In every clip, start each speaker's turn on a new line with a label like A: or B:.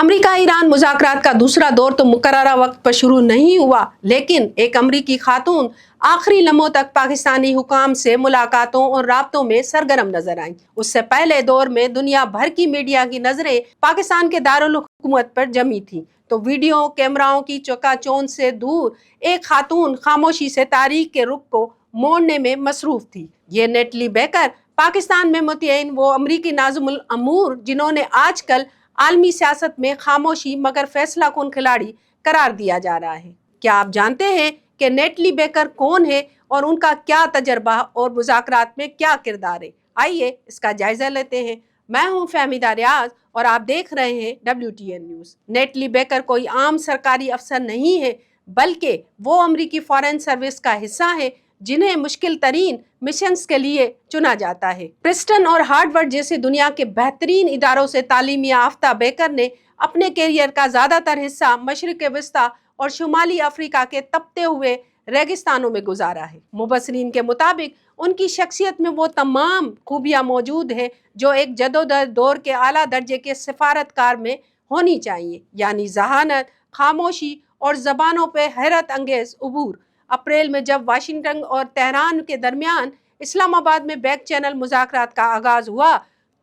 A: America Iran मुज़ाकरात का दूसरा दौर तो मुकर्ररा वक्त पर शुरू नहीं हुआ, लेकिन एक अमरीकी खातून आखिरी लम्हों तक पाकिस्तानी हुकाम से मुलाकातों और राब्तों में सरगर्म नजर आईं। उससे पहले दौर में दुनिया भर की मीडिया की नजरें पाकिस्तान के दारुल हुकूमत पर जमी थी, तो वीडियो कैमराओं की चकाचौंध से दूर एक खातून खामोशी से तारीख के रुख को मोड़ने में मसरूफ थी। ये नेटली बेकर पाकिस्तान में मुतय्यन वो अमरीकी नाज़ुमुल अमूर जिन्होंने आजकल आलमी सियासत में खामोशी मगर फैसला कुन खिलाड़ी करार दिया जा रहा है। क्या आप जानते हैं कि नेटली बेकर कौन है और उनका क्या तजर्बा और मुज़ाकरात में क्या किरदार है? आइए इसका जायजा लेते हैं। मैं हूं फहमीदा रियाज और आप देख रहे हैं WTN न्यूज़। नेटली बेकर कोई आम सरकारी अफसर नहीं है, बल्कि वो अमरीकी फॉरेन सर्विस का हिस्सा है जिन्हें मुश्किल तरीन मिशंस के लिए चुना जाता है। प्रिंसटन और हार्वर्ड जैसे दुनिया के बेहतरीन इदारों से तालीम याफ्ता बेकर ने अपने कैरियर का ज़्यादातर हिस्सा मशरिक वस्ता और शुमाली अफ्रीका के तपते हुए रेगिस्तानों में गुजारा है। मुबसरीन के मुताबिक उनकी शख्सियत में वो तमाम खूबियाँ मौजूद हैं जो एक जदोजहद दौर के आला दर्जे के सिफारतकार में होनी चाहिए, यानी जहानत, खामोशी और ज़बानों पे हैरत अंगेज उबूर। अप्रैल में जब वाशिंगटन और तेहरान के दरमियान इस्लामाबाद में बैक चैनल मुज़ाकरात का आगाज़ हुआ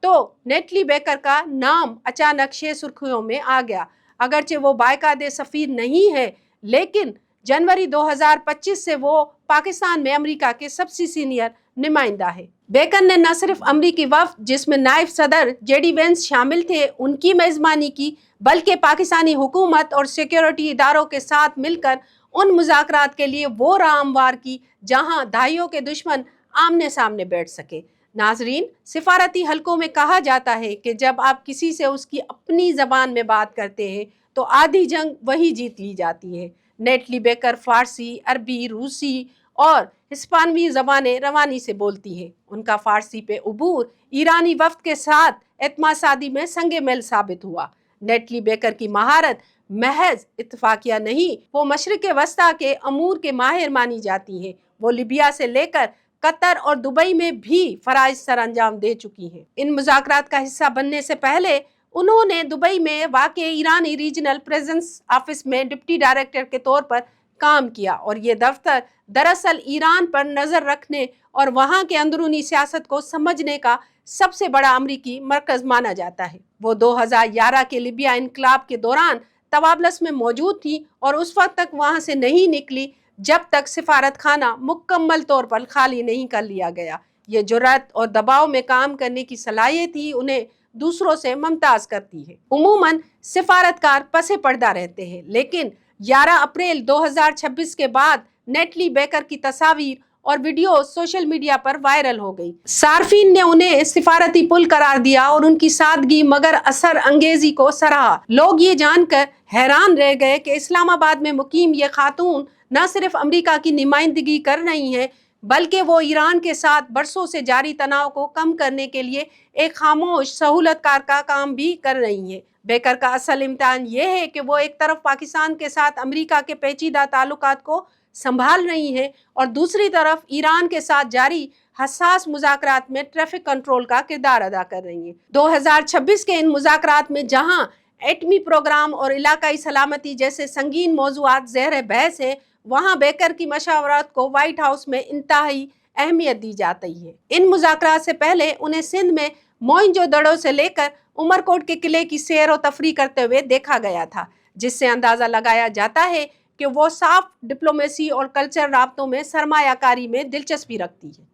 A: तो नेटली बेकर का नाम अचानक सुर्खियों में आ गया। अगरचे वो बाकायदे सफ़ीर नहीं है, लेकिन जनवरी 2025 से वो पाकिस्तान में अमेरिका के सबसे सीनियर नुमाइंदा है। बेकर ने न सिर्फ अमरीकी वफ़द जिसमें नायब सदर JD वेंस शामिल थे उनकी मेज़बानी की, बल्कि पाकिस्तानी हुकूमत और सिक्योरिटी इदारों के साथ मिलकर उन मुज़ाकरात के लिए वो राह हमवार की जहां दहाइयों के दुश्मन आमने सामने बैठ सके। नाजरीन, सिफारती हलकों में कहा जाता है कि जब आप किसी से उसकी अपनी ज़बान में बात करते हैं तो आधी जंग वही जीत ली जाती है। नेटली बेकर फ़ारसी, अरबी, रूसी और हिस्पानवी ज़बानें रवानी से बोलती है। उनका फ़ारसी पे उबूर ईरानी वफ़द के साथ एतमासादी में संगे मेल साबित हुआ। नेटली बेकर की महारत महज इत्तफाकिया नहीं, वो मशरिक वस्ता के अमूर के माहिर मानी जाती हैं। वो लिबिया से लेकर कतर और दुबई में भी फराइज सर अंजाम दे चुकी हैं। इन मुज़ाकरात का हिस्सा बनने से पहले उन्होंने दुबई में वाक़े ईरानी रीजनल प्रेजेंस ऑफिस में डिप्टी डायरेक्टर के तौर पर काम किया और ये दफ्तर दरअसल ईरान पर नज़र रखने और वहाँ के अंदरूनी सियासत को समझने का सबसे बड़ा अमरीकी मरकज़ माना जाता है। वो 2011 के लिबिया इनकलाब के दौरान तवाबलस में मौजूद थी और उस वक्त तक वहाँ से नहीं निकली जब तक सिफारत खाना मुकम्मल तौर पर खाली नहीं कर लिया गया। ये जुर्रत और दबाव में काम करने की सलाहियत ही उन्हें दूसरों से मुमताज़ करती है। उमूमन सिफारतकार पसे पर्दा रहते हैं, लेकिन 11 अप्रैल 2026 के बाद नेटली बेकर की तस्वीर और वीडियो सोशल मीडिया पर वायरल हो गई। सार्फिन ने उन्हें सिफारती पुल करार दिया और उनकी सादगी मगर असर अंगेजी को सराहा। लोग ये जानकर हैरान रह गए कि इस्लामाबाद में मुकीम ये खातून न सिर्फ अमेरिका की नुमाइंदगी कर रही हैं, बल्कि वो ईरान के साथ बरसों से जारी तनाव को कम करने के लिए एक खामोश सहूलतकार का काम भी कर रही हैं। बेकर का असल इम्तिहान ये है कि वो एक तरफ पाकिस्तान के साथ अमेरिका के पेचीदा ताल्लुकात को संभाल रही हैं और दूसरी तरफ ईरान के साथ जारी हसास मुज़ाकरात में ट्रैफिक कंट्रोल का किरदार अदा कर रही हैं। 2026 के इन मुज़ाकरात में जहां एटमी प्रोग्राम और इलाकाई सलामती जैसे संगीन मौज़ूआत ज़ेर बहस हैं, वहाँ बेकर की मशावरत को व्हाइट हाउस में इंतहाई अहमियत दी जाती है। इन मुज़ाकरात से पहले उन्हें सिंध में मोइंजोदड़ो से लेकर उमरकोट के किले की सैर व तफरी करते हुए देखा गया था, जिससे अंदाज़ा लगाया जाता है कि वो साफ डिप्लोमेसी और कल्चर राब्तों में सरमायाकारी में दिलचस्पी रखती है।